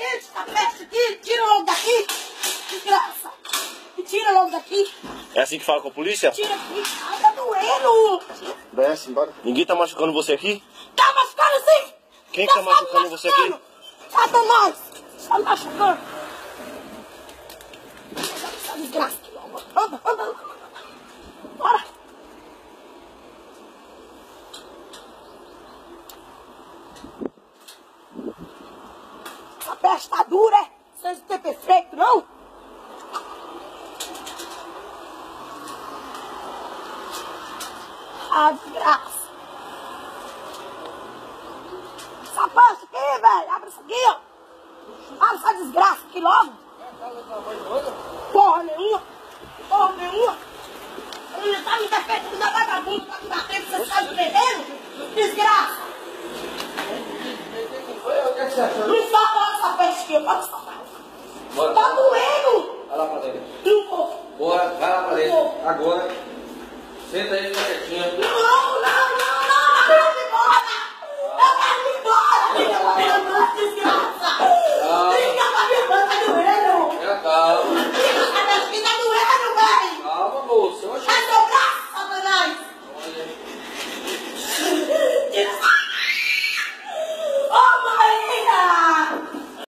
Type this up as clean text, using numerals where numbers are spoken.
essa peste aqui, tira logo daqui. Desgraça. Tira logo daqui. É assim que fala com a polícia? Tira aqui. Ai, tá doendo. Desce, embora. Ninguém tá machucando você aqui? Tá machucando sim. Quem tá machucando você aqui? Satanás. Tá me machucando. Essa desgraça aqui logo. Anda, anda, anda. Bora. Essa peste tá dura, é? Vocês não tem perfeito, não? Ah, desgraça. Essa peste aqui, velho. Abre isso aqui, ó. Abre essa desgraça aqui logo. Porra nenhuma. Porra nenhuma. Ele não tá me defendendo da vagabunda, tá me batendo, você tá me perdendo? Desgraça. Não solta essa peste aqui, pode soltar. Tá doendo. Vai lá pra dentro. Não vou. Bora, vai lá pra dentro. Não vou. Agora. Senta aí, fica quietinho. Não,